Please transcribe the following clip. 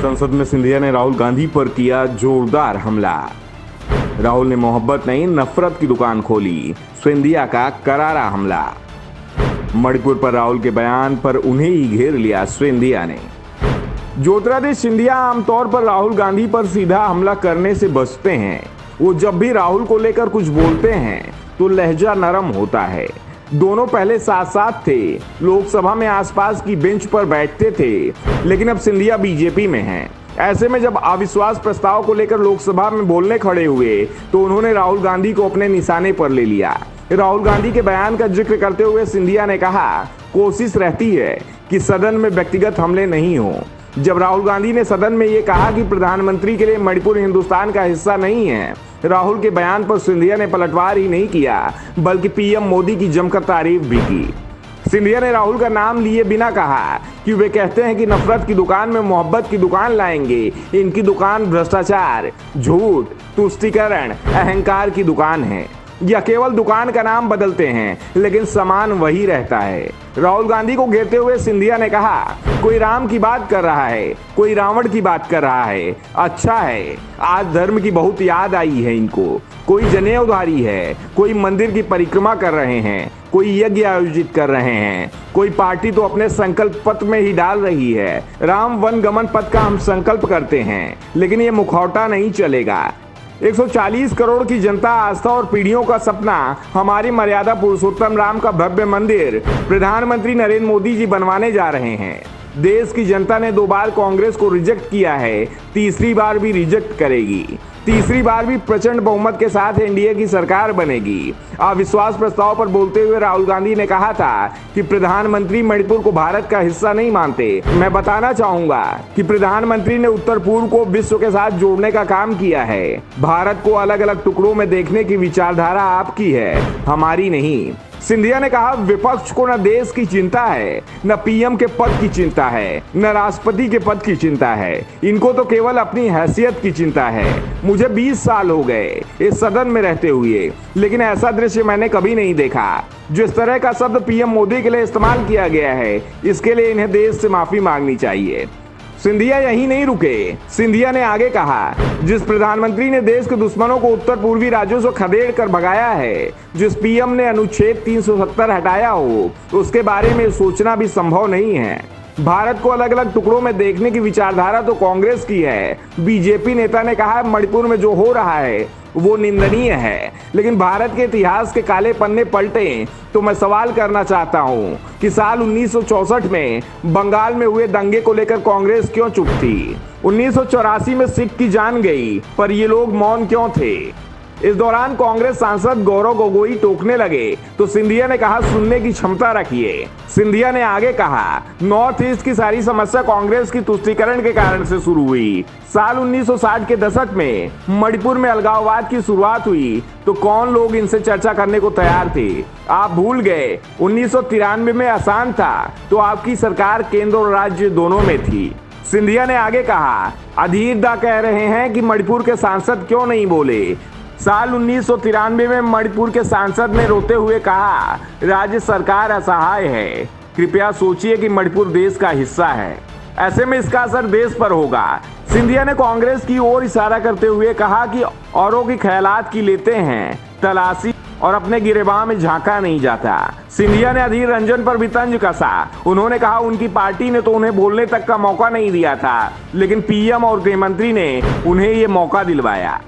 संसद में सिंधिया ने राहुल गांधी पर किया जोरदार हमला। राहुल ने मोहब्बत नहीं नफरत की दुकान खोली, सिंधिया का करारा हमला। मणिपुर पर राहुल के बयान पर उन्हें ही घेर लिया सिंधिया ने। ज्योतिरादित्य सिंधिया आमतौर पर राहुल गांधी पर सीधा हमला करने से बचते हैं। वो जब भी राहुल को लेकर कुछ बोलते हैं तो लहजा नरम होता है। दोनों पहले साथ साथ थे, लोकसभा में आसपास की बेंच पर बैठते थे, लेकिन अब सिंधिया बीजेपी में हैं। ऐसे में जब अविश्वास प्रस्ताव को लेकर लोकसभा में बोलने खड़े हुए तो उन्होंने राहुल गांधी को अपने निशाने पर ले लिया। राहुल गांधी के बयान का जिक्र करते हुए सिंधिया ने कहा, कोशिश रहती है कि सदन में व्यक्तिगत हमले नहीं हो। जब राहुल गांधी ने सदन में ये कहा कि प्रधानमंत्री के लिए मणिपुर हिंदुस्तान का हिस्सा नहीं है, राहुल के बयान पर सिंधिया ने पलटवार ही नहीं किया बल्कि पीएम मोदी की जमकर तारीफ भी की। सिंधिया ने राहुल का नाम लिए बिना कहा कि वे कहते हैं कि नफरत की दुकान में मोहब्बत की दुकान लाएंगे। इनकी दुकान भ्रष्टाचार, झूठ, तुष्टीकरण, अहंकार की दुकान है। या केवल दुकान का नाम बदलते हैं लेकिन सामान वही रहता है। राहुल गांधी को घेरते हुए सिंधिया ने कहा, कोई राम की बात कर रहा है, कोई रावण की बात कर रहा है। अच्छा है, आज धर्म की बहुत याद आई है इनको। कोई जनेऊधारी है, कोई मंदिर की परिक्रमा कर रहे हैं, कोई यज्ञ आयोजित कर रहे हैं, कोई पार्टी तो अपने संकल्प पत्र में ही डाल रही है, राम वन गमन पथ का हम संकल्प करते हैं, लेकिन ये मुखौटा नहीं चलेगा। 140 करोड़ की जनता आस्था और पीढ़ियों का सपना, हमारी मर्यादा पुरुषोत्तम राम का भव्य मंदिर प्रधानमंत्री नरेंद्र मोदी जी बनवाने जा रहे हैं। देश की जनता ने 2 बार कांग्रेस को रिजेक्ट किया है, तीसरी बार भी रिजेक्ट करेगी। तीसरी बार भी प्रचंड बहुमत के साथ एनडीए की सरकार बनेगी। अविश्वास प्रस्ताव पर बोलते हुए राहुल गांधी ने कहा था कि प्रधानमंत्री मणिपुर को भारत का हिस्सा नहीं मानते। मैं बताना चाहूंगा कि प्रधानमंत्री ने उत्तर पूर्व को विश्व के साथ जोड़ने का काम किया है। भारत को अलग अलग टुकड़ों में देखने की विचारधारा आपकी है, हमारी नहीं। सिंधिया ने कहा, विपक्ष को न देश की चिंता है, न पीएम के पद की चिंता है, न राष्ट्रपति के पद की चिंता है। इनको तो केवल अपनी हैसियत की चिंता है। मुझे 20 साल हो गए इस सदन में रहते हुए, लेकिन ऐसा दृश्य मैंने कभी नहीं देखा। जिस तरह का शब्द पीएम मोदी के लिए इस्तेमाल किया गया है, इसके लिए इन्हें देश से माफी मांगनी चाहिए। सिंधिया यहीं नहीं रुके। सिंधिया ने आगे कहा, जिस प्रधानमंत्री ने देश के दुश्मनों को उत्तर पूर्वी राज्यों से खदेड़ कर भगाया है, जिस पीएम ने अनुच्छेद 370 हटाया हो, उसके बारे में सोचना भी संभव नहीं है। भारत को अलग अलग टुकड़ों में देखने की विचारधारा तो कांग्रेस की है। बीजेपी नेता ने कहा, मणिपुर में जो हो रहा है वो निंदनीय है, लेकिन भारत के इतिहास के काले पन्ने पलटे तो मैं सवाल करना चाहता हूं कि साल 1964 में बंगाल में हुए दंगे को लेकर कांग्रेस क्यों चुप थी? 1984 में सिख की जान गई पर ये लोग मौन क्यों थे? इस दौरान कांग्रेस सांसद गौरव गोगोई टोकने लगे तो सिंधिया ने कहा, सुनने की क्षमता रखिए। सिंधिया ने आगे कहा, नॉर्थ ईस्ट की सारी समस्या कांग्रेस की तुष्टीकरण के कारण से शुरू हुई। साल 1960 के दशक में मणिपुर में अलगाववाद की शुरुआत हुई तो कौन लोग इनसे चर्चा करने को तैयार थे? आप भूल गए 1993 में आसान था तो आपकी सरकार केंद्र और राज्य दोनों में थी। सिंधिया ने आगे कहा, अधीर दा कह रहे हैं कि मणिपुर के सांसद क्यों नहीं बोले। साल 1993 में मणिपुर के सांसद ने रोते हुए कहा, राज्य सरकार असहाय है, कृपया सोचिए कि मणिपुर देश का हिस्सा है, ऐसे में इसका असर देश पर होगा। सिंधिया ने कांग्रेस की ओर इशारा करते हुए कहा कि औरों की ख्यालात की लेते हैं तलाशी और अपने गिरेबान में झांका नहीं जाता। सिंधिया ने अधीर रंजन पर भी तंज कसा। उन्होंने कहा, उनकी पार्टी ने तो उन्हें बोलने तक का मौका नहीं दिया था, लेकिन पीएम और गृह मंत्री ने उन्हें ये मौका दिलवाया।